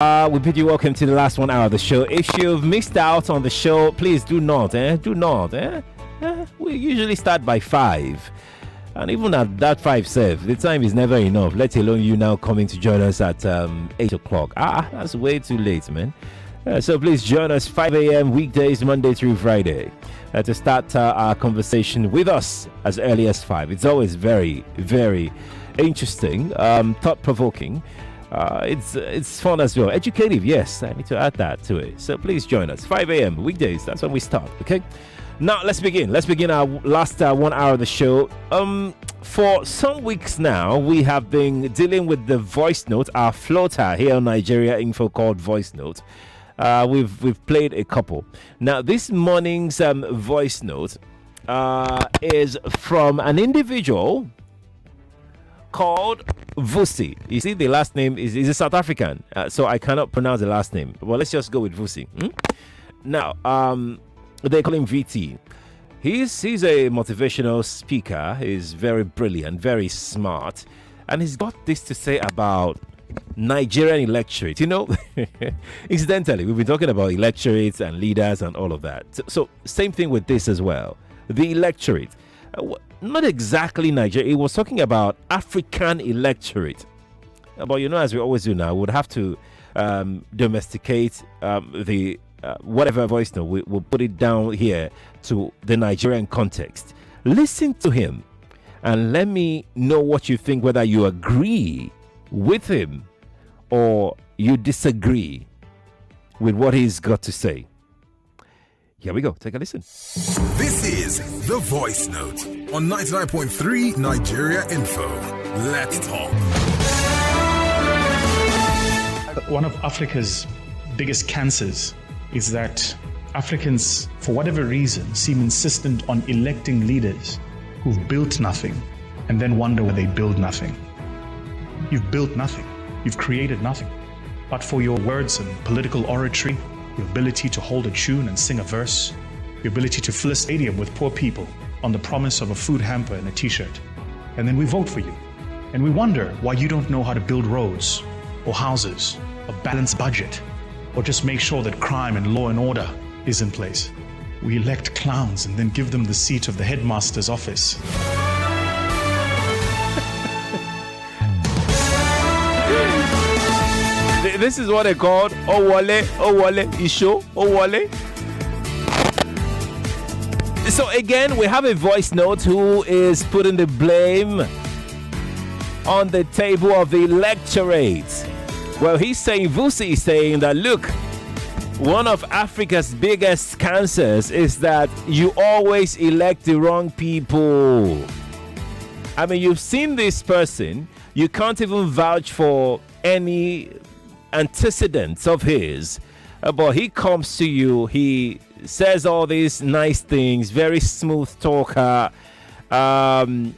We bid you welcome to the last 1 hour of the show. If you've missed out on the show, please do not. We usually start by 5. And even at that 5 serve, the time is never enough, let alone you now coming to join us at 8 o'clock. That's way too late, man. So please join us 5 a.m. weekdays, Monday through Friday, to start our conversation with us as early as 5. It's always very, very interesting, thought-provoking. It's fun as well. Educative, yes. I need to add that to it. So please join us. 5 a.m. weekdays. That's when we start. Okay. Now let's begin. Let's begin our last 1 hour of the show. For some weeks now, we have been dealing with the voice note, our floater here on Nigeria Info called Voice Note. We've played a couple. Now this morning's voice note is from an individual called Vusi. You see, the last name is a South African, so I cannot pronounce the last name. Well, let's just go with Vusi. Now, they call him VT. He's a motivational speaker. He's very brilliant, very smart, and he's got this to say about Nigerian electorate. You know, incidentally, we've been talking about electorates and leaders and all of that. So same thing with this as well. The electorate. Not exactly Nigeria. He was talking about African electorate. But you know, as we always do now, we would have to domesticate the whatever voice note. We'll put it down here to the Nigerian context. Listen to him and let me know what you think, whether you agree with him or you disagree with what he's got to say. Here we go. Take a listen. This is The Voice Note on 99.3 Nigeria Info. Let's talk. One of Africa's biggest cancers is that Africans, for whatever reason, seem insistent on electing leaders who've built nothing and then wonder why they build nothing. You've built nothing. You've created nothing. But for your words and political oratory, your ability to hold a tune and sing a verse, your ability to fill a stadium with poor people on the promise of a food hamper and a t-shirt. And then we vote for you. And we wonder why you don't know how to build roads or houses, a balanced budget, or just make sure that crime and law and order is in place. We elect clowns and then give them the seat of the headmaster's office. This is what they called Owale, Isho, Owale. So again, we have a voice note who is putting the blame on the table of the electorate. Well, Vusi is saying that, look, one of Africa's biggest cancers is that you always elect the wrong people. I mean, you've seen this person, you can't even vouch for any antecedents of his, but he comes to you, he says all these nice things, very smooth talker.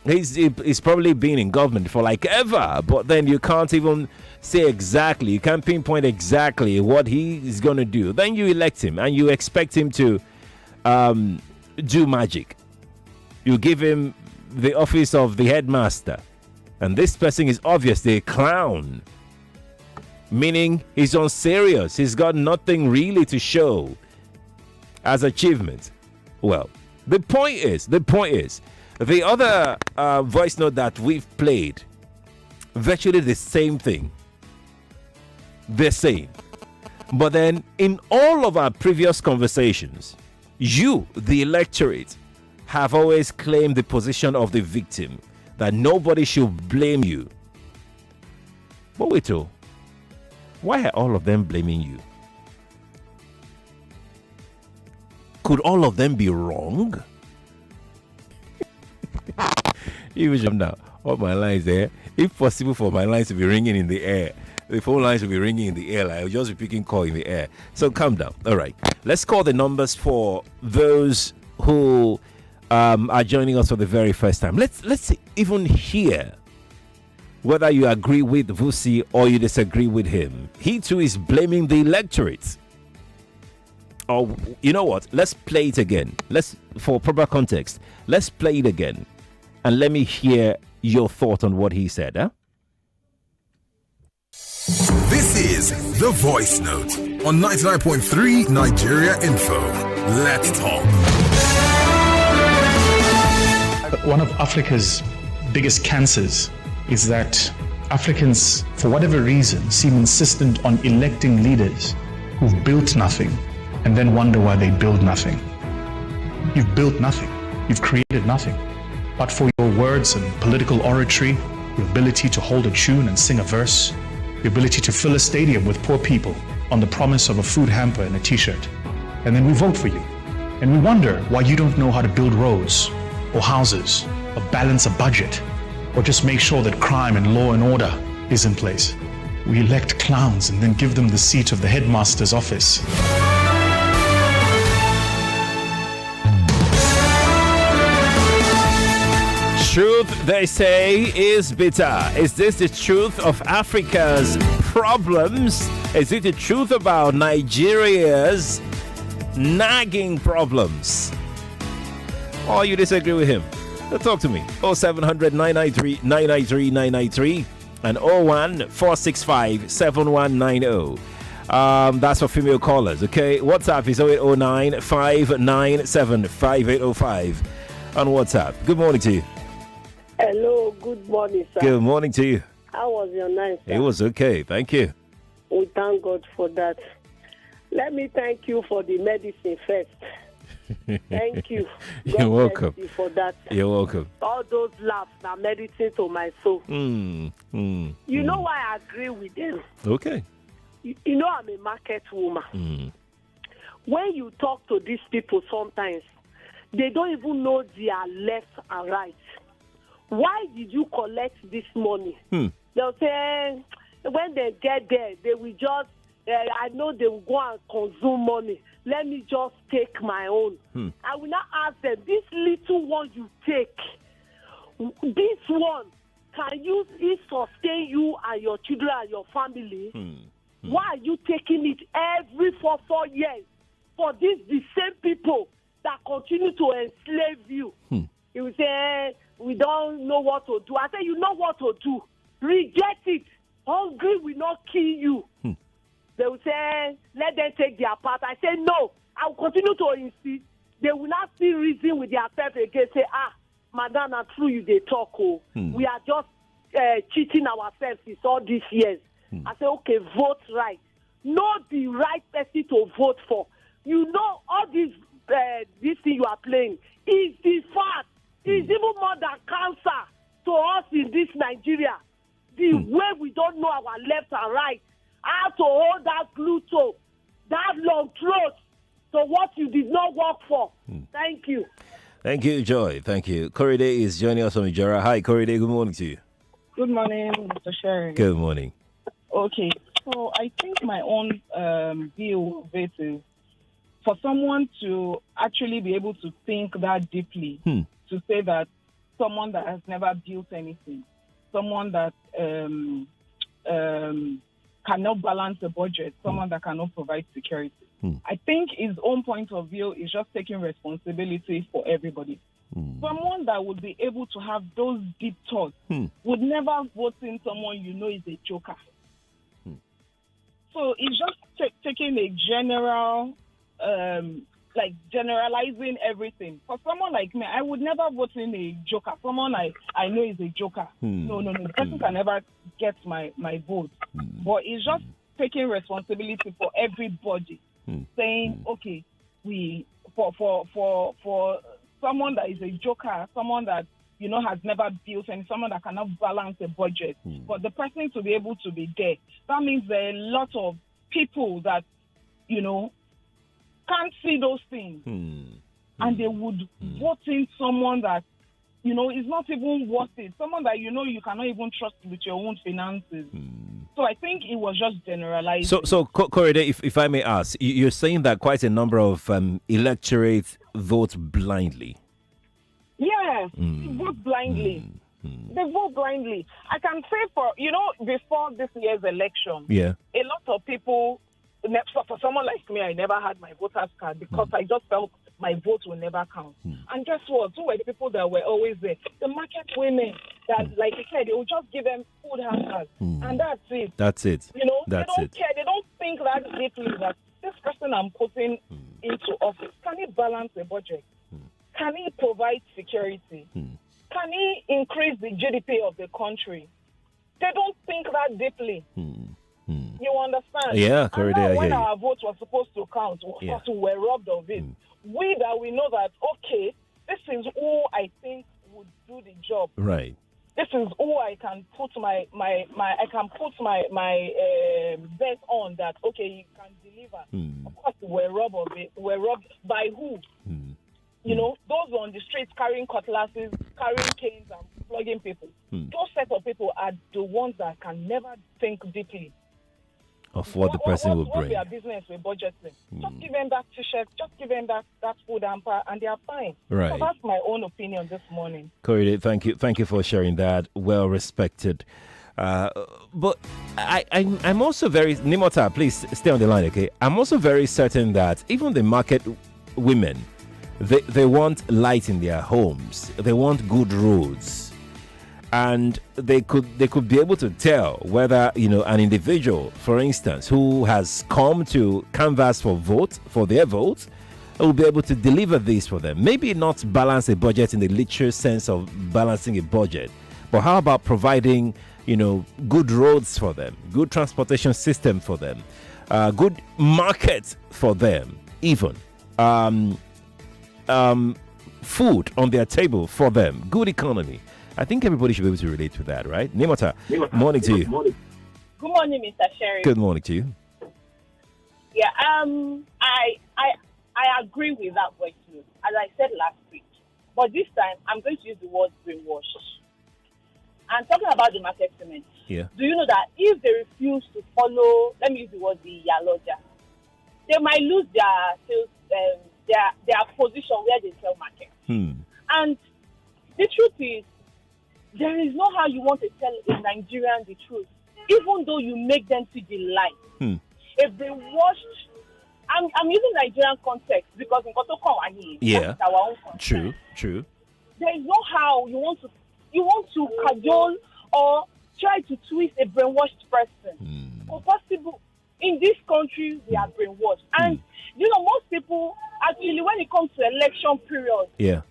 He's probably been in government for like ever, but then you can't even say exactly, you can't pinpoint exactly what he is going to do. Then you elect him and you expect him to do magic. You give him the office of the headmaster, and this person is obviously a clown, meaning he's unserious. He's got nothing really to show as achievement. Well, the point is, the other voice note that we've played, virtually the same thing they're saying. But then in all of our previous conversations, you, the electorate, have always claimed the position of the victim, that nobody should blame you. But wait, why are all of them blaming you? Could all of them be wrong? Even now, all my lines there, if possible for my lines to be ringing in the air, the phone lines will be ringing in the air, like I'll just be picking call in the air. So calm down. All right, let's call the numbers for those who are joining us for the very first time. Let's even hear whether you agree with Vusi or you disagree with him. He too is blaming the electorate. Or you know what? Let's play it again. For proper context, let's play it again, and let me hear your thought on what he said. This is is The Voice Note on 99.3 Nigeria Info. Let's talk. One of Africa's biggest cancers is that Africans, for whatever reason, seem insistent on electing leaders who've built nothing and then wonder why they build nothing. You've built nothing. You've created nothing. But for your words and political oratory, your ability to hold a tune and sing a verse, the ability to fill a stadium with poor people on the promise of a food hamper and a t-shirt. And then we vote for you. And we wonder why you don't know how to build roads or houses or balance a budget or just make sure that crime and law and order is in place. We elect clowns and then give them the seat of the headmaster's office. Truth, they say, is bitter. Is this the truth of Africa's problems? Is it the truth about Nigeria's nagging problems? Or you disagree with him? Talk to me. 0700 993 993 993 and 01 7190. That's for female callers, okay? WhatsApp is 0809 597 5805 on WhatsApp. Good morning to you. Hello, good morning, sir. Good morning to you. How was your night, sir? It was okay, thank you. We thank God for that. Let me thank you for the medicine first. Thank you. You're welcome. You for that. You're welcome. All those laughs are medicine to my soul. You know why I agree with them? Okay. You know I'm a market woman. When you talk to these people sometimes, they don't even know their left and right. Why did you collect this money? They'll say, when they get there, they will just, I know they will go and consume money. Let me just take my own. I will not ask them, this little one you take, this one, can you sustain you and your children and your family? Why are you taking it every 4 years for the same people that continue to enslave you? You will say, we don't know what to do. I say, you know what to do. Reject it. Hungry will not kill you. They will say, let them take their part. I say, no. I will continue to insist. They will not still reason with their self again. Say, madam, not true you they talk. We are just cheating ourselves with all these years. I say, okay, vote right. Know the right person to vote for. You know all this thing you are playing is the fact. It's even more than cancer to us in this Nigeria. The way we don't know our left and right, how to hold that glue to that long throat to what you did not work for. Thank you. Thank you, Joy. Thank you. Koride is joining us from Ijara. Hi, Koride. Good morning to you. Good morning, Mr. Sheriff. Good morning. Okay, so I think my own view of it is for someone to actually be able to think that deeply, to say that someone that has never built anything, someone that cannot balance a budget, someone that cannot provide security. I think his own point of view is just taking responsibility for everybody. Someone that would be able to have those deep thoughts would never vote in someone you know is a joker. So it's just taking a general, generalizing everything. For someone like me, I would never vote in a joker. Someone I know is a joker. No. The person can never get my vote. But it's just taking responsibility for everybody. Saying, okay, for someone that is a joker, someone that has never built, and someone that cannot balance a budget, but the person to be able to be there, that means there are a lot of people that can't see those things, and they would vote in someone that is not even worth it, someone that you cannot even trust with your own finances. So I think it was just generalized. So Koride, if I may ask, you're saying that quite a number of electorate vote blindly. Yes, vote blindly. They vote blindly. I can say before this year's election, a lot of people, for someone like me, I never had my voter's card because I just felt my vote will never count. And guess what? Who were the people that were always there? The market women that, like you said, they will just give them food hampers. And that's it. That's it. You know, That's they don't it. care. They don't think that deeply that this person I'm putting into office, can he balance the budget? Can he provide security? Can he increase the GDP of the country? They don't think that deeply. You understand? Yeah, and now, when our vote was supposed to count, we were robbed of it. We know that, okay, this is who I think would do the job. Right. This is who I can put my bet on that, okay, he can deliver. Of course, we're robbed of it. We're robbed by who? You know, those on the streets carrying cutlasses, carrying canes and flogging people. Those set of people are the ones that can never think deeply of what the person will bring. What's their business with budgeting? Just give them that t-shirt, just give them that food hamper, and they are fine. Right. So that's my own opinion this morning. Korede, thank you for sharing that. Well respected. But I'm also very, Nimota, please stay on the line, okay? I'm also very certain that even the market women, they want light in their homes. They want good roads. And they could be able to tell whether, you know, an individual, for instance, who has come to canvass for their vote, will be able to deliver this for them. Maybe not balance a budget in the literal sense of balancing a budget, but how about providing, you know, good roads for them, good transportation system for them, good market for them, even food on their table for them, good economy. I think everybody should be able to relate to that, right? Nimota, morning to you. Good morning, Mr. Sheriff. Good morning to you. Yeah, I agree with that voice note, as I said last week. But this time, I'm going to use the word brainwash. I'm talking about the market women. Yeah. Do you know that if they refuse to follow, let me use the word the Yaloja, they might lose their sales, their position where they sell market. And the truth is, there is no how you want to tell a Nigerian the truth, even though you make them see the light. If they watched, I'm using Nigerian context because in Kotokan, that's our own context. True. There is no how you want to cajole or try to twist a brainwashed person. Or possible in this country we are brainwashed, and you know most people actually when it comes to election period,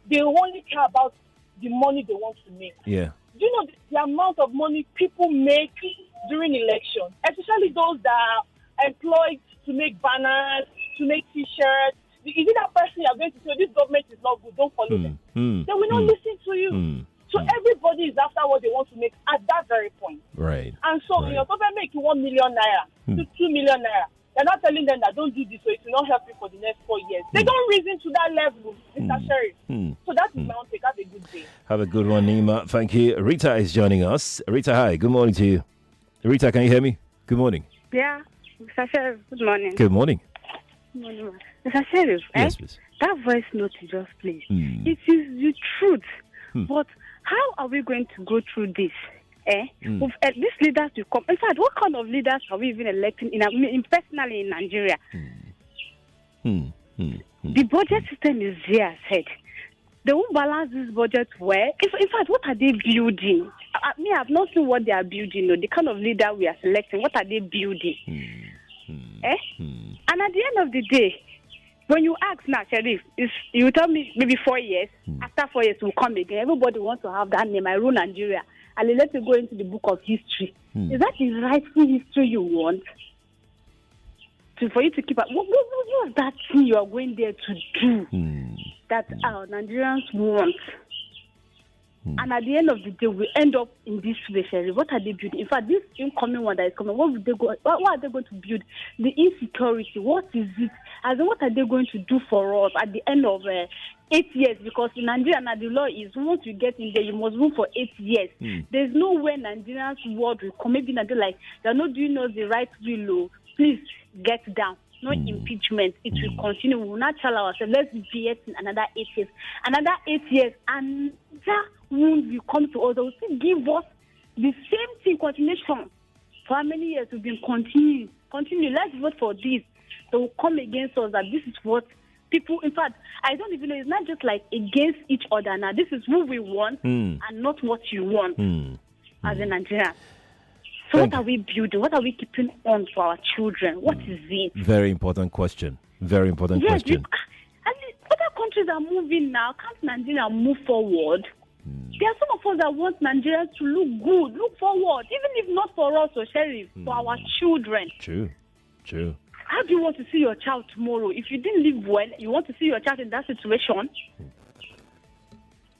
they only care about the money they want to make. Yeah. Do you know the amount of money people make during election, especially those that are employed to make banners, to make t-shirts? Is it that person you are going to say, this government is not good, don't follow them? They will not listen to you. So everybody is after what they want to make at that very point. Right. And so your government make you 1 million naira to 2 million naira. They're not telling them that don't do this so it will not help you for the next 4 years. They don't reason to that level, Mr. Sheriff. So that is my own take. Have a good day. Have a good one, Nima. Thank you. Rita is joining us. Rita, hi. Good morning to you. Rita, can you hear me? Good morning. Yeah. Mr. Sheriff, good morning. Good morning. Good morning, Mr. Sheriff, yes, please. That voice note you just played, it is the truth. But how are we going to go through this? With these leaders will come. In fact, what kind of leaders are we even electing personally in Nigeria? The budget system is there, said. They won't balance this budget well. In fact, what are they building? I've not seen what they are building. The kind of leader we are selecting, what are they building? And at the end of the day, when you ask now, Sheriff, you tell me maybe 4 years. After 4 years, we'll come again. Everybody wants to have that name. I rule Nigeria. And let you go into the book of history. Is that the rightful history you want? For you to keep up. What's that thing you are going there to do that our Nigerians want? And at the end of the day, we end up in this way, Sheriff. What are they building? In fact, this incoming one that is coming, what are they going to build? The insecurity. What is it? As in, what are they going to do for us at the end of 8 years? Because in Nigeria, now the law is once you get in there, you must rule for 8 years. There's no way Nigerians' word will come. Maybe they're like, they're not doing us the right will. Please get down. No impeachment. It will continue. We will not tell ourselves, let's be it in another 8 years. Another 8 years, and that wound will come to us. They will still give us the same thing, continuation. For how many years we've been continuing? Let's vote for this. They will come against us that this is what people, in fact, I don't even know, it's not just like against each other now. This is who we want and not what you want as a Nigerian. So what are we building? What are we keeping on for our children? What is it? Very important question. Very important question. Other countries are moving now. Can't Nigeria move forward? There are some of us that want Nigerians to look good, look forward, even if not for us or Sheriff, for our children. True. How do you want to see your child tomorrow? If you didn't live well, you want to see your child in that situation?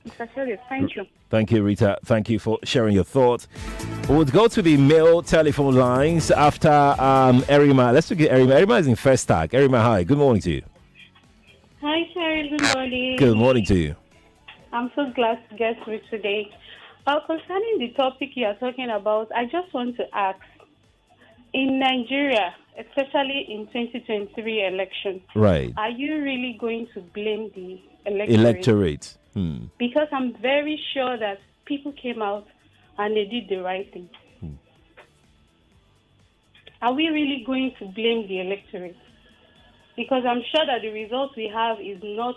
Mr. Sheriff, thank you. Thank you, Rita. Thank you for sharing your thoughts. We'll go to the male telephone lines after Erima. Let's look at Erima. Erima is in First Tag. Erima, hi. Good morning to you. Hi, Sheriff. Good morning. Good morning to you. I'm so glad to get through today. Concerning the topic you are talking about, I just want to ask, in Nigeria, especially in 2023 election, right, are you really going to blame the electorate? Because I'm very sure that people came out and they did the right thing. Are we really going to blame the electorate? Because I'm sure that the result we have is not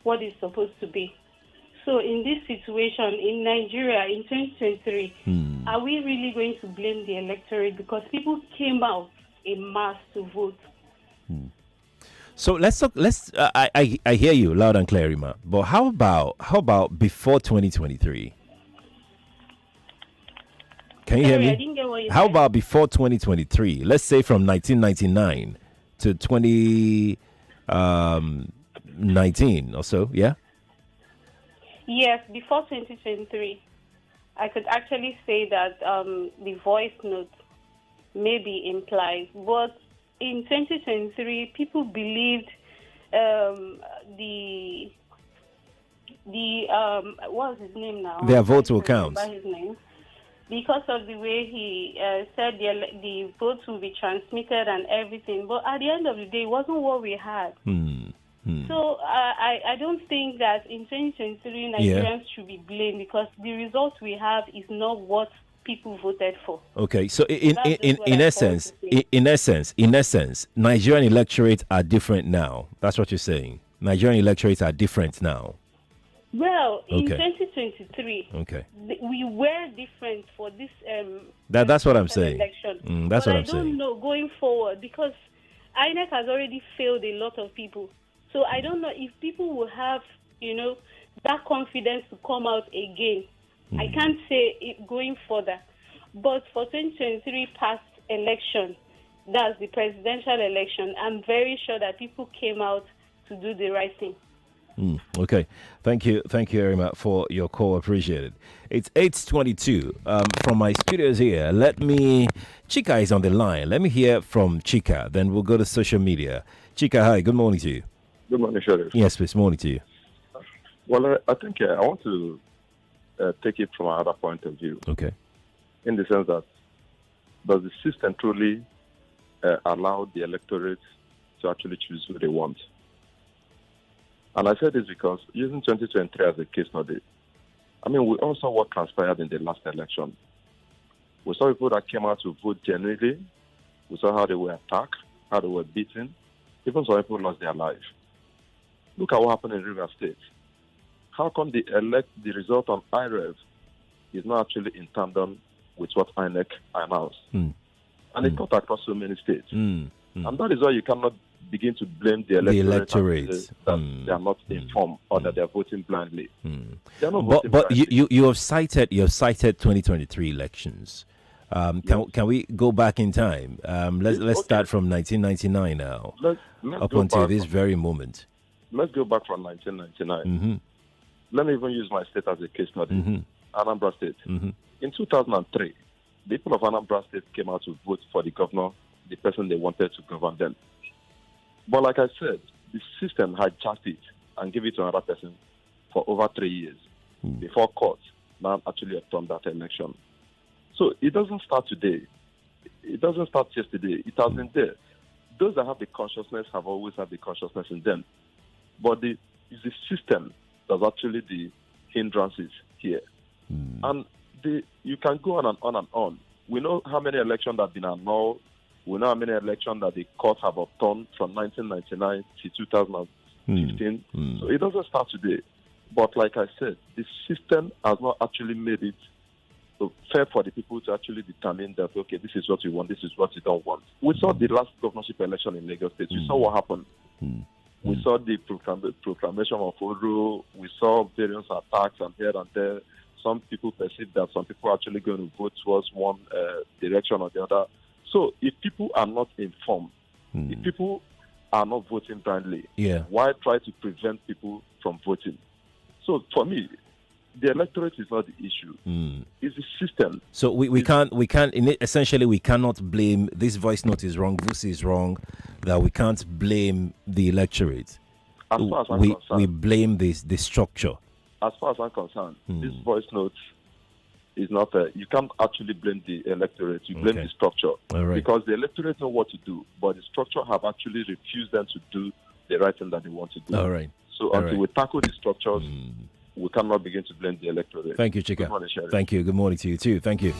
what it's supposed to be. So in this situation, in Nigeria, in 2023, are we really going to blame the electorate? Because people came out in mass to vote. So let's talk. I hear you loud and clear, Rima. But how about before 2023? Can you hear me? I didn't get what you How said. about before 2023? Let's say from 1999 to 2019 or so. Yeah. Yes, before 2023, I could actually say that the voice note maybe implies, but in 2023, people believed the what's his name now? Their vote will count. His name. Because of the way he said the votes will be transmitted and everything. But at the end of the day, it wasn't what we had. So I don't think that in 2023 Nigerians should be blamed, because the results we have is not what people voted for. Okay, so in essence, Nigerian electorates are different now. That's what you're saying. Nigerian electorates are different now. Well, in 2023, we were different for this. That's what I'm saying. Election. That's but what I'm saying. I don't know going forward, because INEC has already failed a lot of people. So I don't know if people will have, that confidence to come out again. I can't say it going further. But for 2023 past election, that's the presidential election, I'm very sure that people came out to do the right thing. Okay. Thank you, Erima, for your call. Appreciate it. It's 8:22 from my studios here. Chika is on the line. Let me hear from Chika. Then we'll go to social media. Chika, hi. Good morning to you. Good morning, Sheriff. Yes, please. Morning to you. Well, I think I want to take it from another point of view. Okay. In the sense that, does the system truly allow the electorate to actually choose who they want? And I said this because using 2023 as a case study, we also saw what transpired in the last election. We saw people that came out to vote genuinely. We saw how they were attacked, how they were beaten. Even some people lost their life. Look at what happened in River State. How come the result on IREV is not actually in tandem with what INEC announced? And it got across so many states. And that is why you cannot begin to blame the electorate. That they are not informed or that they are voting blindly. They are not voting blindly. you have cited 2023 elections. Can we go back in time? Let's start from 1999 now, up until this very moment. Let's go back from 1999. Let me even use my state as a case study, Anambra State. In 2003, the people of Anambra State came out to vote for the governor, the person they wanted to govern them. But like I said, the system hijacked it and gave it to another person for over 3 years before court now actually affirmed that election. So it doesn't start today. It doesn't start yesterday. It has been there. Those that have the consciousness have always had the consciousness in them. But it's the system that's actually the hindrances here. And you can go on and on and on. We know how many elections have been annulled. We know how many elections that the courts have overturned from 1999 to 15. So it doesn't start today. But like I said, the system has not actually made it fair for the people to actually determine that, okay, this is what you want, this is what you don't want. We saw the last governorship election in Lagos State. We saw what happened. We saw the proclamation of Uru. We saw various attacks and here and there. Some people perceive that some people are actually going to vote towards one direction or the other. So if people are not informed, if people are not voting blindly, why try to prevent people from voting? So for me, the electorate is not the issue. It's the system. So we can't essentially we cannot blame this voice note is wrong, this is wrong, that we can't blame the electorate. As far as I'm concerned, we blame the structure. As far as I'm concerned, this voice note is not you can't actually blame the electorate. You blame the structure. All right. Because the electorate know what to do, but the structure have actually refused them to do the right thing that they want to do. All right. So until we tackle the structures, we cannot begin to blame the electorate. Thank you, Chika. Good morning, Sheriff. Thank you. Good morning to you too. Thank you.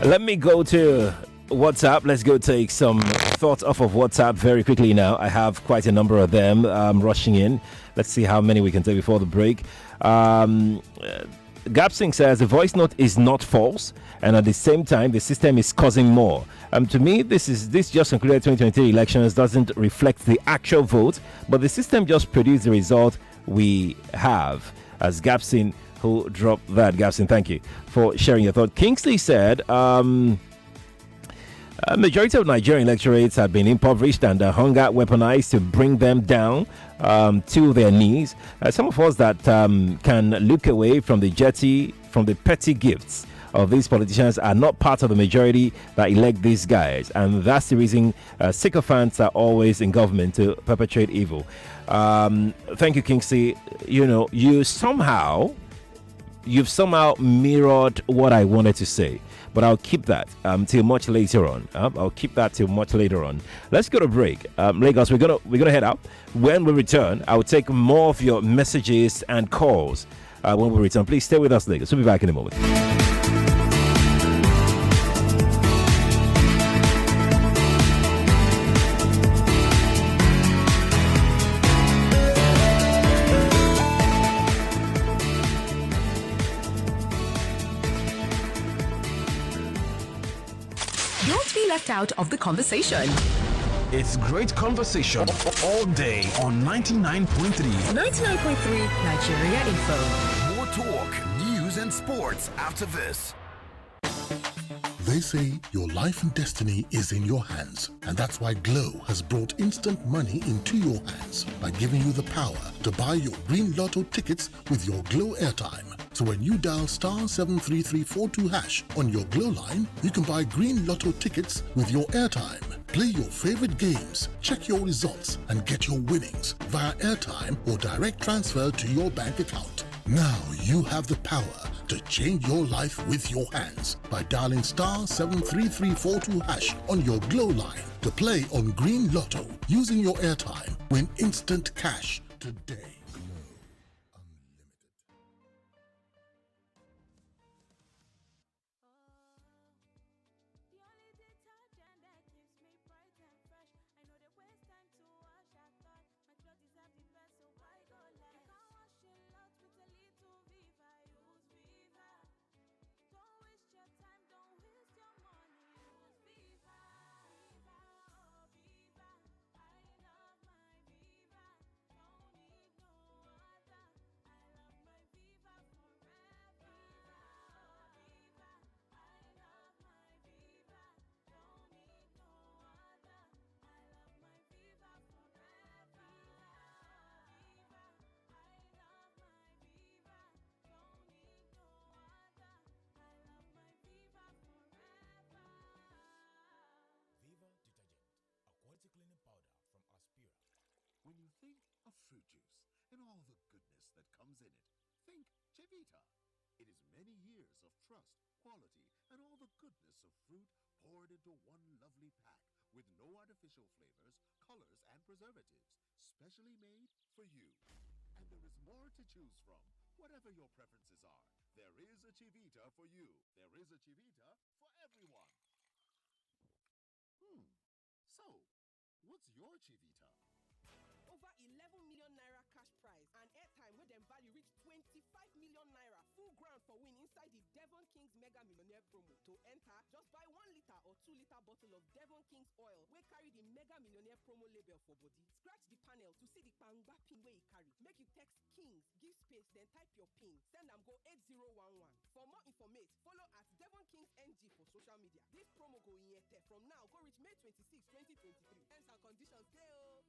Let me go to WhatsApp. Let's go take some thoughts off of WhatsApp very quickly now. I have quite a number of them rushing in. Let's see how many we can take before the break. Gapsing says the voice note is not false, and at the same time the system is causing more. To me, this just concluded 2023 elections doesn't reflect the actual vote, but the system just produced the result we have. As Gapsing who dropped that. Gapsing, thank you for sharing your thought. Kingsley said a majority of Nigerian electorates have been impoverished and hunger weaponized to bring them down to their knees. Some of us that can look away from the petty gifts of these politicians are not part of the majority that elect these guys, and that's the reason sycophants are always in government to perpetrate evil. Thank you, Kingsley. You've somehow mirrored what I wanted to say, but I'll keep that till much later on. Let's go to break. Lagos, we're gonna head out. When we return, I will take more of your messages and calls. When we return, please stay with us, Lagos. We'll be back in a moment. Left out of the conversation. It's great conversation all day on 99.3. 99.3 Nigeria Info. More talk, news, and sports after this. They say your life and destiny is in your hands, and that's why Glow has brought instant money into your hands by giving you the power to buy your Green Lotto tickets with your Glow airtime. So when you dial *73342# on your Glow line, you can buy Green Lotto tickets with your airtime. Play your favorite games, check your results, and get your winnings via airtime or direct transfer to your bank account. Now you have the power to change your life with your hands by dialing *73342# on your Glow line to play on Green Lotto using your airtime. Win instant cash today. When you think of fruit juice and all the goodness that comes in it, think Chivita. It is many years of trust, quality, and all the goodness of fruit poured into one lovely pack with no artificial flavors, colors, and preservatives, specially made for you. And there is more to choose from. Whatever your preferences are, there is a Chivita for you. There is a Chivita for everyone. So, what's your Chivita? over 11 million naira cash prize and airtime wey dem value reach 25 million naira. Full ground for win inside the Devon Kings Mega Millionaire promo. To enter, just buy 1 liter or 2 liter bottle of Devon Kings oil wey carry the Mega Millionaire promo label for body. Scratch the panel to see the kpangba pin wey e carry. Make you text Kings, give space, then type your pin. Send am go 8011. For more information, follow at Devon Kings NG for social media. This promo go in from now go reach May 26, 2023. Terms and conditions dey o.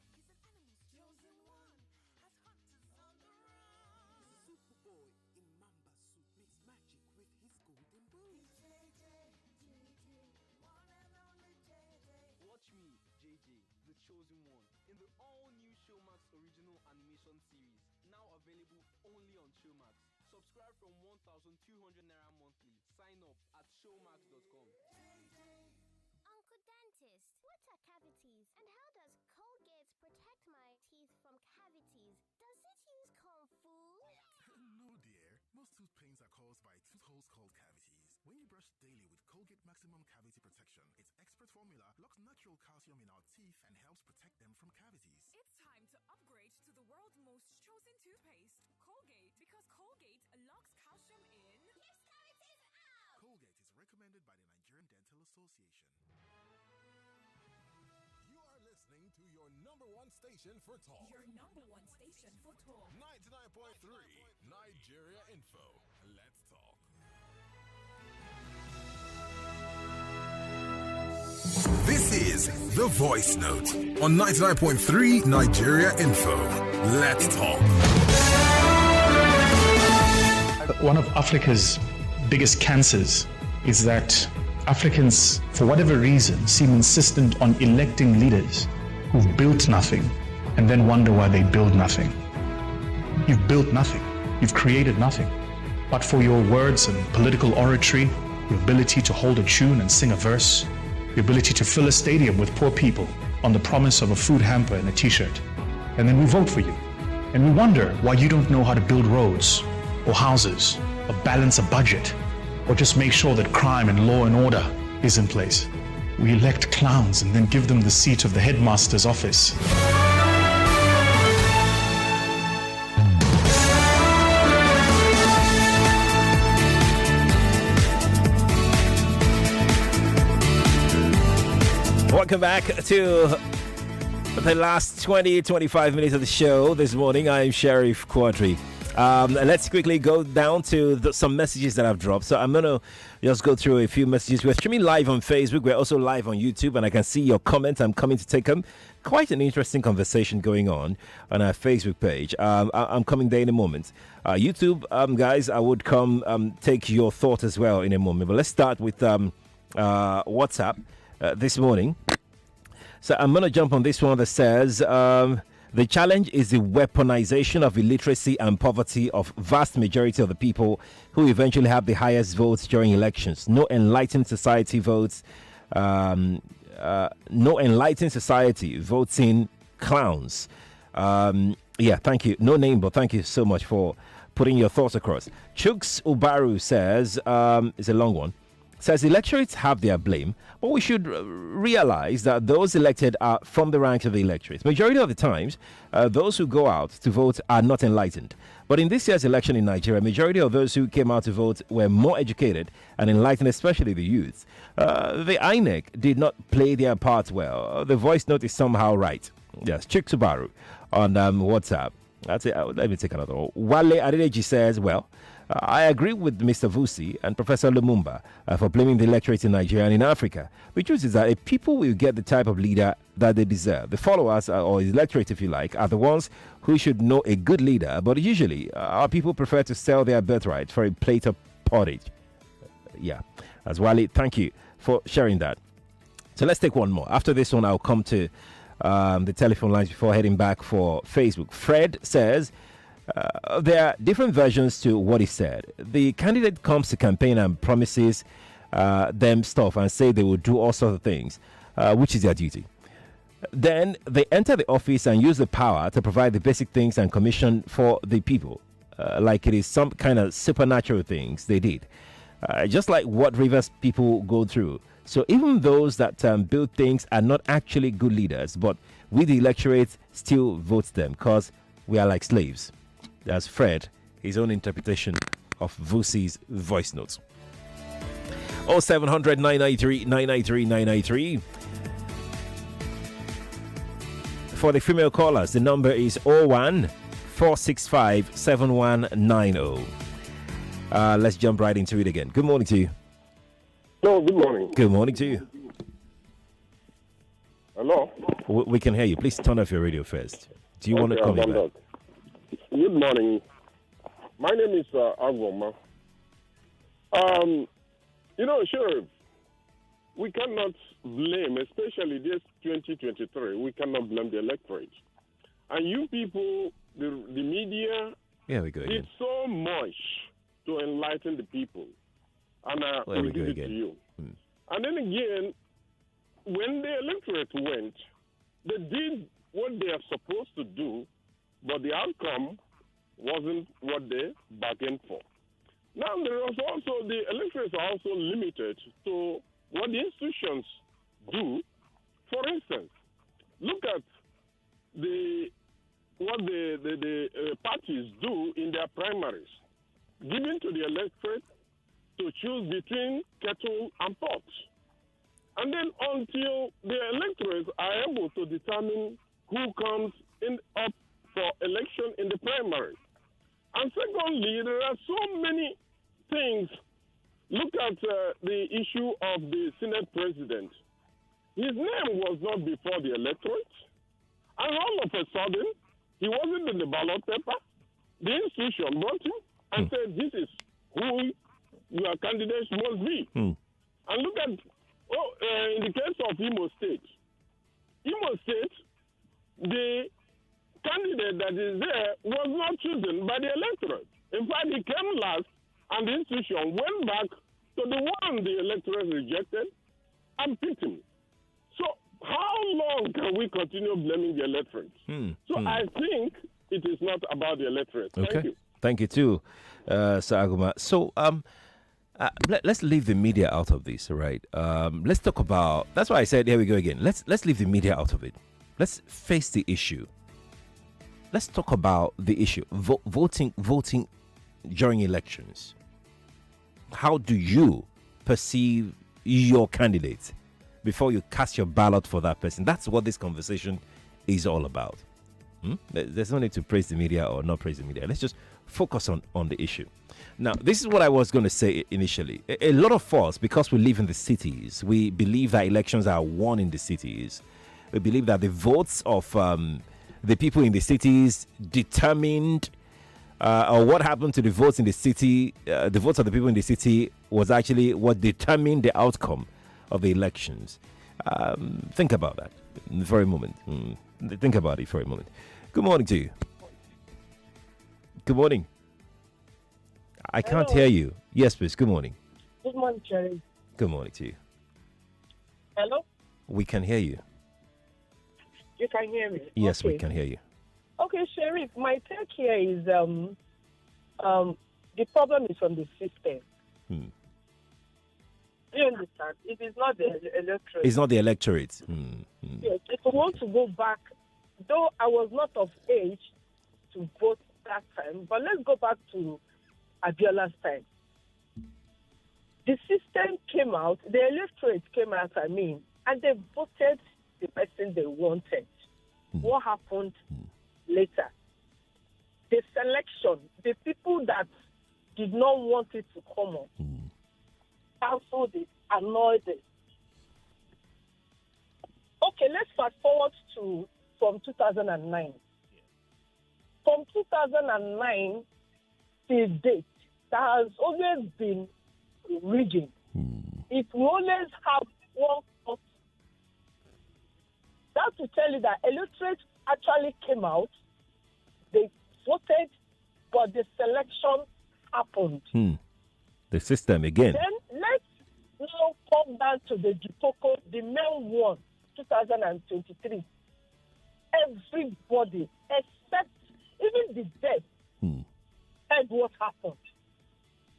He's an enemy's chosen one, has hunters on the run. Superboy in Mamba suit makes magic with his golden boots. One and only JJ. Watch me, JJ, the chosen one, in the all-new Showmax original animation series, now available only on Showmax. Subscribe from 1,200 naira monthly. Sign up at showmax.com. Uncle Dentist, what are cavities and how does Colgate protect my teeth from cavities? Does it use Kung Fu? No, dear. Most tooth pains are caused by tooth holes called cavities. When you brush daily with Colgate Maximum Cavity Protection, its expert formula locks natural calcium in our teeth and helps protect them from cavities. It's time to upgrade to the world's most chosen toothpaste, Colgate, because Colgate locks calcium in. Keeps cavities out! Colgate is recommended by the Nigerian Dental Association. You are listening to your number one station for talk. Your number one station for talk. 99.3 Nigeria Info. Let's talk. This is The Voice Note on 99.3 Nigeria Info. Let's talk. One of Africa's biggest cancers is that Africans, for whatever reason, seem insistent on electing leaders who've built nothing and then wonder why they build nothing. You've built nothing. You've created nothing. But for your words and political oratory, your ability to hold a tune and sing a verse, the ability to fill a stadium with poor people on the promise of a food hamper and a t-shirt. And then we vote for you. And we wonder why you don't know how to build roads or houses or balance a budget, or just make sure that crime and law and order is in place. We elect clowns and then give them the seat of the headmaster's office. Welcome back to the last 20-25 minutes of the show this morning. I'm Sheriff Quadry. Let's quickly go down to some messages that I've dropped. So I'm going to just go through a few messages. We're streaming live on Facebook. We're also live on YouTube, and I can see your comments. I'm coming to take them. Quite an interesting conversation going on our Facebook page. I'm coming there in a moment. YouTube, guys, I would come take your thought as well in a moment. But let's start with WhatsApp this morning. So I'm going to jump on this one that says... the challenge is the weaponization of illiteracy and poverty of vast majority of the people who eventually have the highest votes during elections. No enlightened society votes. No enlightened society votes in clowns. Yeah, thank you. No name, but thank you so much for putting your thoughts across. Chuks Ubaru says, it's a long one. Says electorates have their blame, but we should realize that those elected are from the ranks of the electorate. Majority of the times, those who go out to vote are not enlightened. But in this year's election in Nigeria, majority of those who came out to vote were more educated and enlightened, especially the youths. The INEC did not play their part well. The voice note is somehow right. Yes, Chiksubaru on WhatsApp. That's it. Let me take another one. Wale Adedeji says, well, I agree with Mr. Vusi and Professor Lumumba for blaming the electorate in Nigeria and in Africa. The truth is that people will get the type of leader that they deserve. The followers, or the electorate if you like, are the ones who should know a good leader. But usually, our people prefer to sell their birthright for a plate of pottage. Yeah, as Wale, thank you for sharing that. So let's take one more. After this one, I'll come to the telephone lines before heading back for Facebook. Fred says, there are different versions to what he said. The candidate comes to campaign and promises them stuff and say they will do all sorts of things, which is their duty. Then they enter the office and use the power to provide the basic things and commission for the people, like it is some kind of supernatural things they did. Just like what Rivers people go through So even those that build things are not actually good leaders, but we, the electorate, still vote them because we are like slaves. That's Fred, his own interpretation of Vusi's voice notes. 0700 993 993 993. For the female callers, the number is 01 465 7190. Let's jump right into it again. Good morning to you. No, good morning. Good morning to you. Hello? We can hear you. Please turn off your radio first. Do you want to call me back? Good morning. My name is Agoma. Sheriff, we cannot blame, especially this 2023, we cannot blame the electorate. And you people, the media, did so much to enlighten the people. And I will give it to you. And then again, when the electorate went, they did what they are supposed to do, but the outcome wasn't what they bargained for. Now, there was also, the electorates are also limited to what the institutions do. For instance, look at what the parties do in their primaries, giving to the electorate to choose between kettle and pot. And then until the electorates are able to determine who comes up for election in the primary. And secondly, there are so many things. Look at the issue of the Senate president. His name was not before the electorate. And all of a sudden, he wasn't in the ballot paper. The institution brought him and said, this is who your candidates must be. And look at, in the case of Imo State, the candidate that is there was not chosen by the electorate. In fact, he came last, and the institution went back to the one the electorate rejected and picked him. So how long can we continue blaming the electorate? I think it is not about the electorate. Thank you. Thank you too, Sir Aguma. So let's leave the media out of this, right? Let's talk about. That's why I said here we go again. Let's leave the media out of it. Let's face the issue. Let's talk about the issue. Voting during elections. How do you perceive your candidate before you cast your ballot for that person? That's what this conversation is all about. There's no need to praise the media or not praise the media. Let's just focus on the issue. Now, this is what I was going to say initially. A lot of us, because we live in the cities, we believe that elections are won in the cities. We believe that the votes of the people in the cities determined or what happened to the votes in the city, the votes of the people in the city was actually what determined the outcome of the elections. Think about that for a moment. Think about it for a moment. Good morning to you. Good morning. I can't hear you. Yes, please. Good morning. Good morning, Sheriff. Good morning to you. Hello? We can hear you. You can hear me? Yes, okay. We can hear you. Okay, Sheriff, my take here is the problem is from the system. Do you understand? It is not the electorate. It's not the electorate. Yes, if we want to go back, though I was not of age to vote that time, but let's go back to Abiola's time. The system came out, the electorate came out, and they voted the person they wanted. What happened later? The selection, the people that did not want it to come up, cancelled it, annoyed it. Okay, let's fast forward to from 2009. From 2009 till date, there has always been rigging. It will always have one vote. That to tell you that electorate actually came out, they voted, but the selection happened. The system again. Then let's now come down to the Dupoko, the main one, 2023. Everybody, except even the deaf, heard what happened.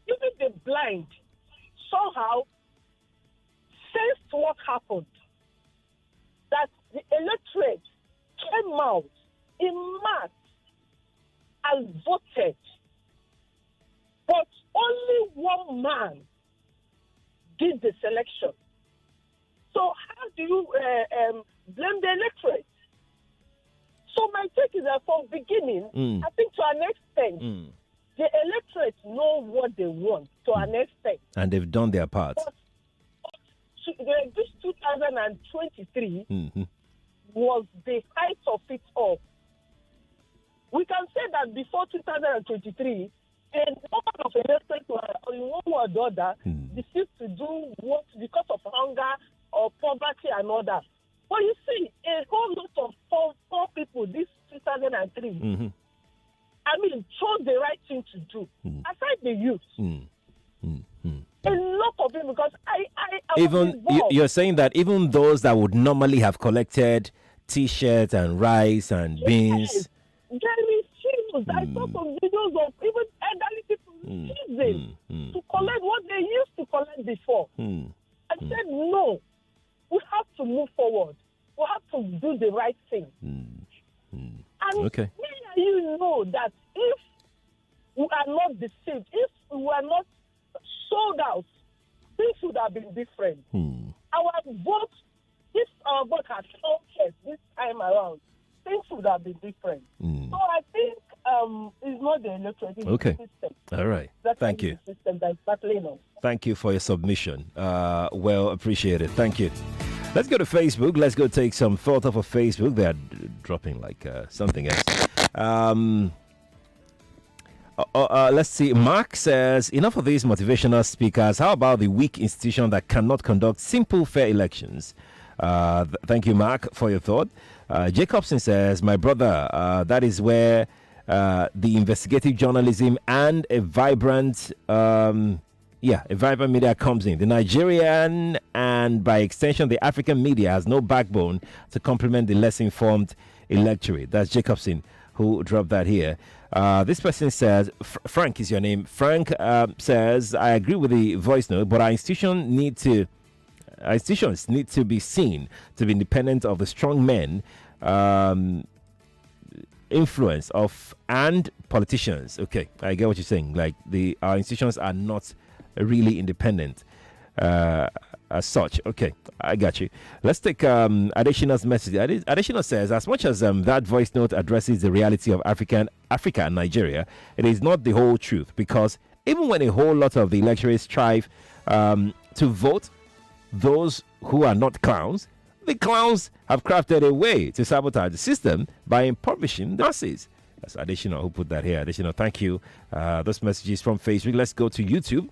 Even the blind, somehow sensed what happened, that the electorate came out in mass and voted, but only one man did the selection. So how do you blame the electorate? So my take is that from beginning, I think to an extent, the electorate know what they want to an extent. And they've done their part. But this 2023 was the height of it all. We can say that before 2023, a number of electorate were in one way or the other refused to do what because of hunger or poverty and all that. But you see, a whole lot of poor people this 2003, I mean, chose the right thing to do. Aside the youth. A lot of people, because I even was involved. you're saying that even those that would normally have collected T-shirts and rice and beans. Very serious. I saw some videos of even elderly people refusing to collect what they used to collect before. I said, no, we have to move forward. We have to do the right thing. And me and you know that if we are not deceived, if we are not sold out, things would have been different. Our vote, if our vote had counted this time around, things would have been different. So I think it's not the electorate, it's the system. All right. That's Thank you. The system that is battling us. Thank you for your submission. Well appreciated. Thank you. Let's go to Facebook. Let's go take some thought off of Facebook. They're dropping like something else. Let's see. Mark says, enough of these motivational speakers. How about the weak institution that cannot conduct simple, fair elections? Thank you, Mark, for your thought. Jacobson says, my brother, that is where the investigative journalism and a vibrant media comes in. The Nigerian and by extension the African media has no backbone to complement the less informed electorate. That's Jacobson who dropped that here. This person says, Frank is your name. Frank says, I agree with the voice note, but our institutions need to be seen to be independent of the strong men influence of and politicians. Okay, I get what you're saying. Like our institutions are not really independent as such. Okay, I got you. Let's take Adeshina's message. Adeshina says, as much as that voice note addresses the reality of Africa and Nigeria, it is not the whole truth, because even when a whole lot of the electorate strive to vote those who are not clowns, the clowns have crafted a way to sabotage the system by impoverishing the masses. That's Adeshina who put that here. Adeshina, thank you. Those messages from Facebook. Let's go to YouTube.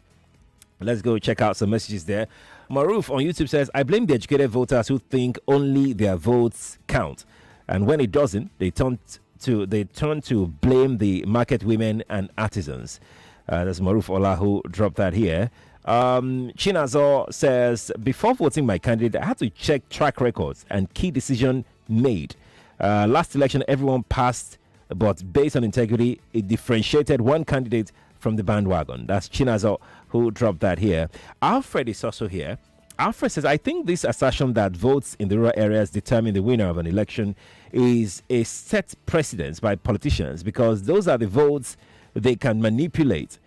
Let's go check out some messages there. Maruf on YouTube says, I blame the educated voters who think only their votes count. And when it doesn't, they turn to blame the market women and artisans. That's Maruf Ola who dropped that here. Chinazo says, before voting my candidate, I had to check track records and key decision made. Last election, everyone passed, but based on integrity, it differentiated one candidate from the bandwagon. That's Chinazo who dropped that here. Alfred is also here. Alfred says, I think this assertion that votes in the rural areas determine the winner of an election is a set precedence by politicians, because those are the votes they can manipulate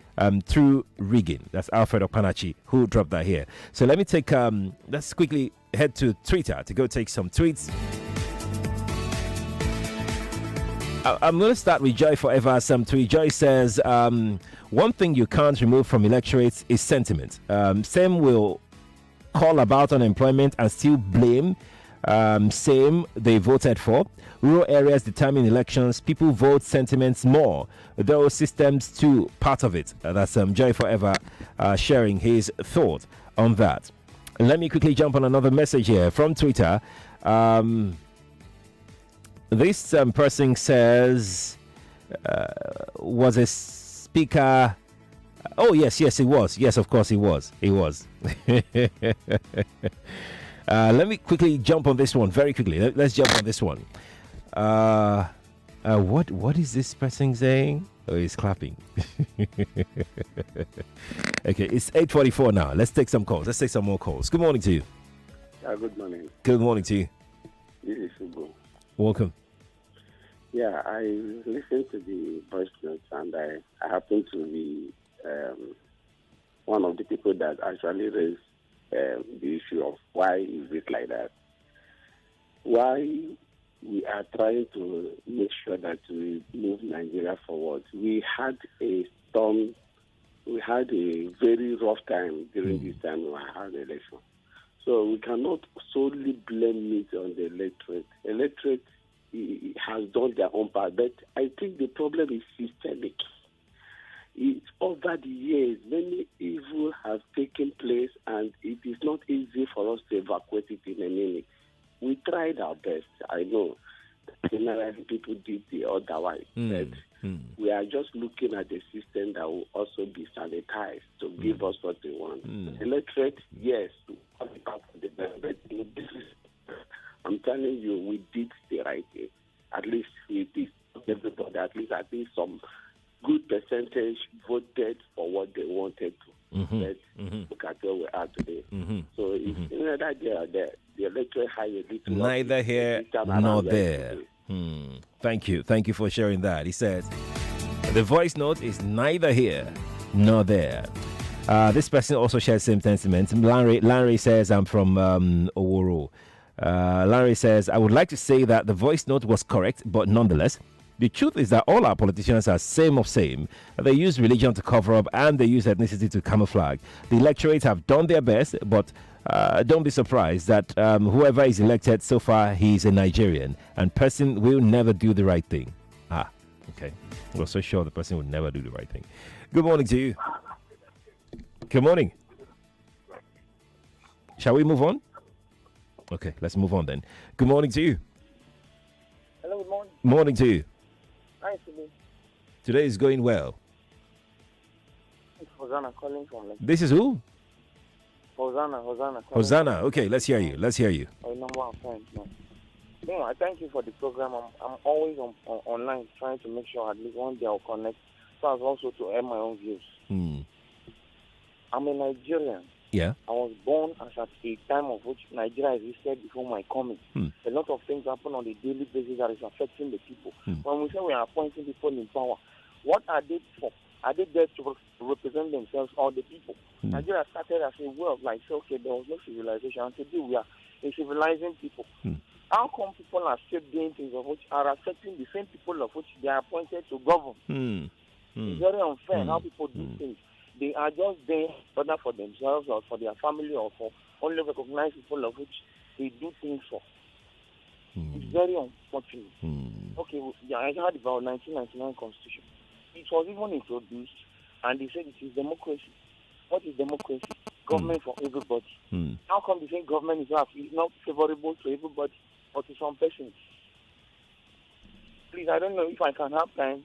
through rigging. That's Alfred Opanachi who dropped that here. So let me take, let's quickly head to Twitter to go take some tweets. I'm going to start with Joy Forever. Some tweet. Joy says, one thing you can't remove from electorates is sentiment. Same will call about unemployment and still blame same they voted for. Rural areas determine elections. People vote sentiments more. Those systems too, part of it. That's Joy Forever sharing his thought on that. Let me quickly jump on another message here from Twitter. This person says, was a speaker. Oh, yes, it was. Yes, of course, it was. It was. Let me quickly jump on this one very quickly. Let's jump on this one. What is this person saying? Oh, he's clapping. Okay, it's 8:44 now. Let's take some calls. Let's take some more calls. Good morning to you. Good morning. Good morning to you. This is Ugo. Welcome. Yeah, I listened to the voice notes and I happen to be one of the people that actually raised the issue of why is it like that? Why we are trying to make sure that we move Nigeria forward. We had a storm, we had a very rough time during this time we had the election. So we cannot solely blame it on the electorate. Electorate has done their own part, but I think the problem is systemic. It's over the years, many evils have taken place, and it is not easy for us to evacuate it in a minute. We tried our best. I know generally people did the otherwise, but we are just looking at the system that will also be sanitized to give us what we want. Electorate, yes, I'm telling you, we did the right thing. At least we did. Everybody, at least some good percentage voted for what they wanted to. Look at where we are today. So it's neither here or there. The electorate has a little. Neither here nor there. Thank you. Thank you for sharing that. He says, the voice note is neither here nor there. This person also shares same sentiment. Larry says, I'm from Oworo. Larry says, I would like to say that the voice note was correct, but nonetheless, the truth is that all our politicians are same of same. They use religion to cover up and they use ethnicity to camouflage. The electorate have done their best, but don't be surprised that whoever is elected so far, he is a Nigerian and person will never do the right thing. Okay. We're so sure the person will never do the right thing. Good morning to you. Good morning. Shall we move on? Okay, let's move on then. Good morning to you. Hello, good morning. Morning to you. Nice to be. Today is going well. It's Hosanna calling from Lake. This is who? Hosanna. Hosanna. Okay, let's hear you. A number of times, man. No, I thank you for the program. I'm always online trying to make sure at least one day I'll connect so as also to air my own views. I'm a Nigerian. Yeah. I was born at a time of which Nigeria existed before my coming. A lot of things happen on a daily basis that is affecting the people. When we say we are appointing people in power, what are they for? Are they there to represent themselves or the people? Nigeria started as a way of life. So, okay, there was no civilization. And today we are a civilizing people. How come people are still doing things of which are affecting the same people of which they are appointed to govern? It's very unfair how people do things. They are just there whether for themselves or for their family or for only recognized people of which they do things for. It's very unfortunate. Okay, I heard about 1999 Constitution. It was even introduced and they said it is democracy. What is democracy? Government for everybody. How come the same government is not favorable to everybody or to some persons? Please, I don't know if I can have time.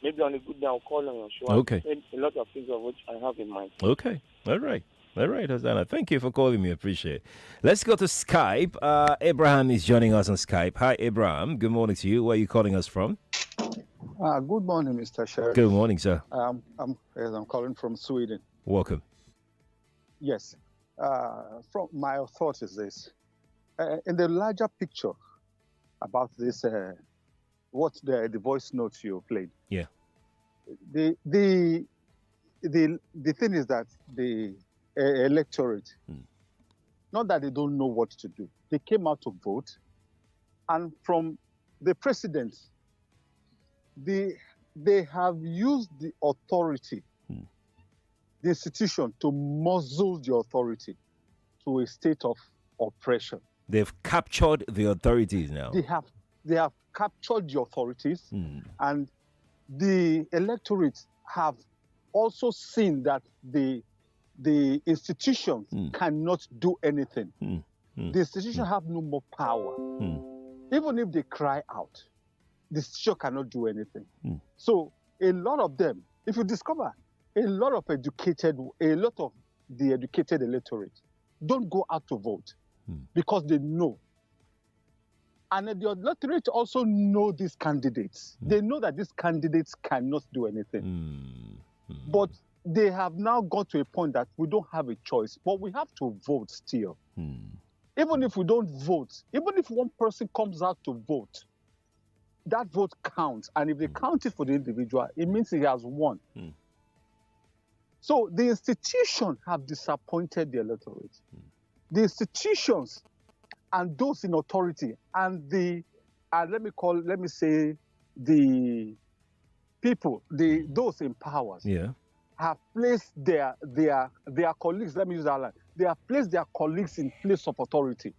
Maybe on a good day I'll call on your show. Okay. I'll say a lot of things of which I have in mind. Okay. All right, Hosanna. Thank you for calling me. Appreciate it. Let's go to Skype. Abraham is joining us on Skype. Hi, Abraham. Good morning to you. Where are you calling us from? Good morning, Mr. Sheriff. Good morning, sir. I'm calling from Sweden. Welcome. Yes. From my thought is this. In the larger picture about this, what the voice notes you played. Yeah. The thing is that the electorate, not that they don't know what to do. They came out to vote, and from the president, they have used the authority, the institution, to muzzle the authority to a state of oppression. They've captured the authorities now. They have captured the authorities, and the electorate have also seen that the institutions cannot do anything. The institutions have no more power. Even if they cry out, the institution cannot do anything. So a lot of them, if you discover a lot of the educated electorate don't go out to vote because they know. And the electorate also know these candidates. They know that these candidates cannot do anything. But they have now got to a point that we don't have a choice, but we have to vote still. even if we don't vote, even if one person comes out to vote, that vote counts. And if they count it for the individual, it means he has won. So the institutions have disappointed the electorate. The institutions and those in authority and let me say the people, those in powers, have placed their colleagues, let me use that line, they have placed their colleagues in place of authority.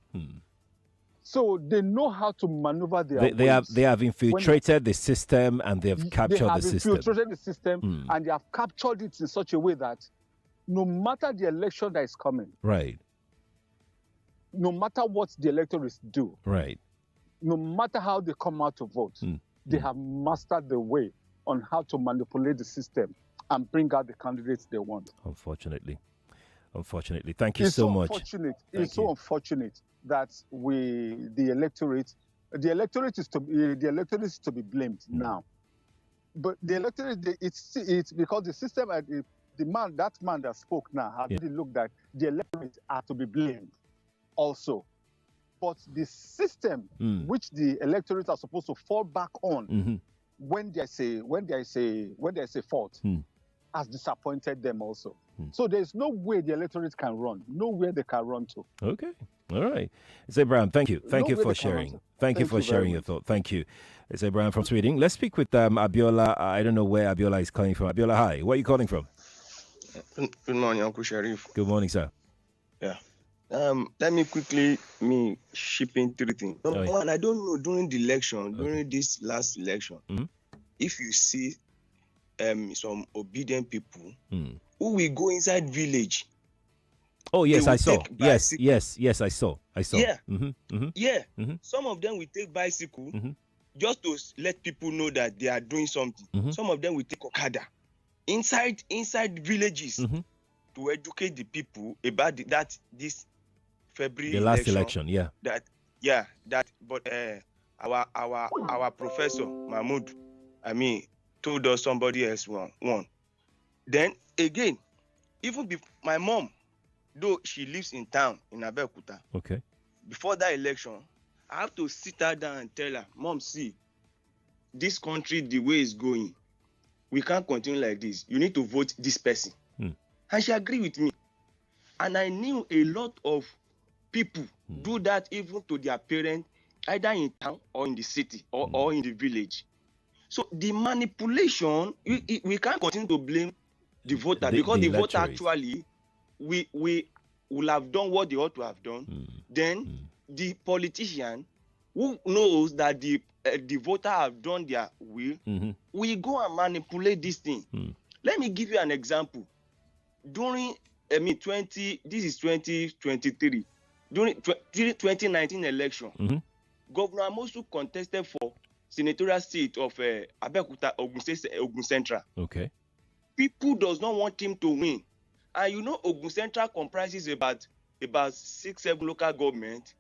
So they know how to maneuver their they have infiltrated the system and they have captured the system. They have infiltrated the system and they have captured it in such a way that no matter the election that is coming, right, no matter what the electors do, right, no matter how they come out to vote, they have mastered the way on how to manipulate the system and bring out the candidates they want. Unfortunately. Thank you so much. It's so unfortunate that the electorate is to be blamed now. But the electorate, it's because the system, that man that spoke now has really looked at the electorate are to be blamed also. But the system which the electorate are supposed to fall back on when there's a fault has disappointed them also. So there's no way the electorate can run, nowhere they can run to. Okay. All right. It's Abraham, thank you. Thank you for sharing. Thank you for sharing your thought. Thank you. It's Abraham from Sweden. Let's speak with Abiola. I don't know where Abiola is calling from. Abiola, hi. Where are you calling from? Good morning, Uncle Sheriff. Good morning, sir. Yeah. Let me quickly ship in three things. Number one, I don't know during the election, during this last election, if you see some obedient people who will go inside village. Oh yes, I saw. Yes, I saw. Yeah, Some of them will take bicycle just to let people know that they are doing something. Some of them will take Okada inside villages to educate the people about this February the last election. But our professor Mahmoud, told us somebody else won. Then again, even my mom, though she lives in town in Abeokuta. Okay. Before that election, I have to sit her down and tell her, Mom, see, this country, the way it's going, we can't continue like this. You need to vote this person. And she agreed with me. And I knew a lot of people do that even to their parents, either in town or in the city or in the village. So the manipulation, we can't continue to blame the voter because the voter actually, we will have done what they ought to have done. Then the politician who knows that the voter have done their will, we go and manipulate this thing. Let me give you an example. During 2023, during 2019 election, Governor Amosu contested for senatorial seat of Abeokuta, Ogun Central. Okay. People does not want him to win. And Ogun Central comprises about 6-7 local governments,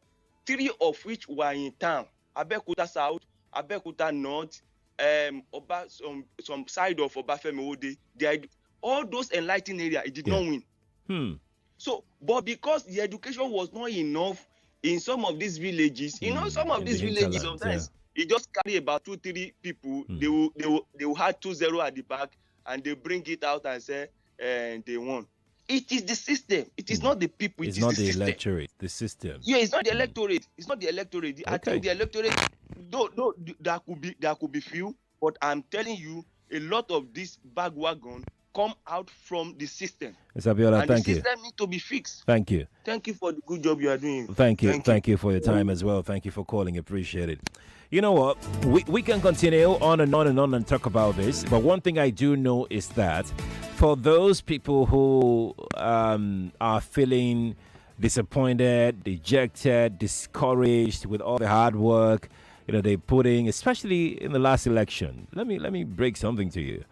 3 of which were in town. Abeokuta South, Abeokuta North, some side of Obafemi Ode. All those enlightened areas, it did not win. So, but because the education was not enough in some of these villages, some of these villages sometimes it just carry about 2-3 people. They will have 2-0 at the back, and they bring it out and say they won. It is the system. It is not the people. It's not the electorate. The system. Yeah, it's not the electorate. It's not the electorate. I think the electorate. Though there could be few, but I'm telling you, a lot of this bagwagon come out from the system. Ms. Abiola, thank you. The system needs to be fixed. Thank you. Thank you for the good job you are doing. Thank you for your time as well. Thank you for calling. Appreciate it. You know what? We can continue on and on and on and talk about this. But one thing I do know is that for those people who are feeling disappointed, dejected, discouraged with all the hard work they put in, especially in the last election, let me break something to you.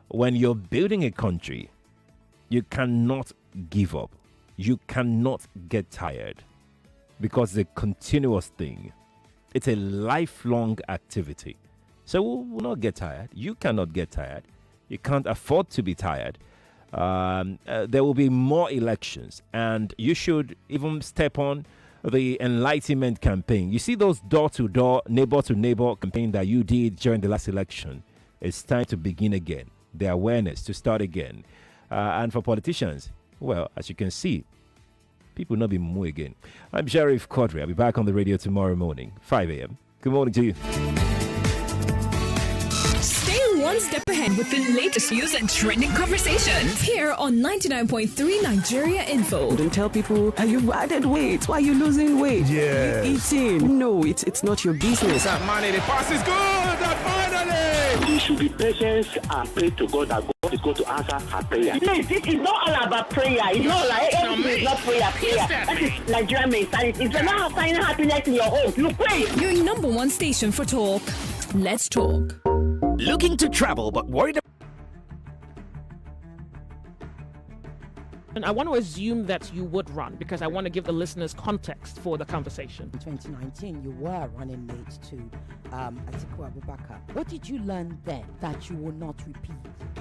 When you're building a country, you cannot give up. You cannot get tired because it's a continuous thing. It's a lifelong activity. So we'll not get tired. You cannot get tired. You can't afford to be tired. There will be more elections, and you should even step on the Enlightenment campaign. You see those door-to-door, neighbor-to-neighbor campaign that you did during the last election. It's time to begin again. The awareness to start again. And for politicians, well, as you can see, people not be moo again. I'm Sheriff Quadry. I'll be back on the radio tomorrow morning, 5 a.m. Good morning to you. Stay one step ahead with the latest news and trending conversations here on 99.3 Nigeria Info. Don't tell people, you've added weight. Why are you losing weight? Yeah. Eating. No, it's not your business. That money, the pass is good. Finally. We should be patient and pray to God that God is going to answer our prayer. Please, this is not all about prayer. It's not like everything is not prayer. That is Nigerian mentality. If you're not finding happiness in your home, you pray. Your number one station for talk. Let's talk. Looking to travel but worried about... And I want to assume that you would run because I want to give the listeners context for the conversation. In 2019, you were running mate to Atiku Abubakar. What did you learn then that you will not repeat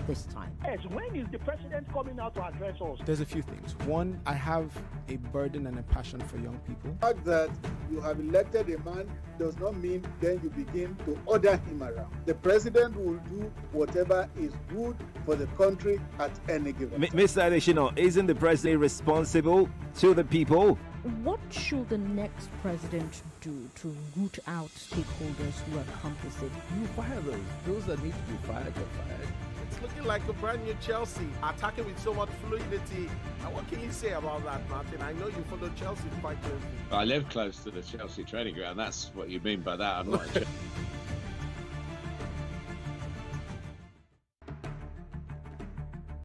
this time? Yes, when is the president coming out to address us? There's a few things. One, I have a burden and a passion for young people. The fact that you have elected a man does not mean then you begin to order him around. The president will do whatever is good for the country at any given time. Mr. Adeshino, isn't the president responsible to the people? What should the next president do to root out stakeholders who are complicit? You fire those. Those that need to be fired are fired. It's looking like a brand new Chelsea, attacking with so much fluidity. And what can you say about that, Martin? I know you follow Chelsea quite closely. I live close to the Chelsea training ground. That's what you mean by that. I'm not a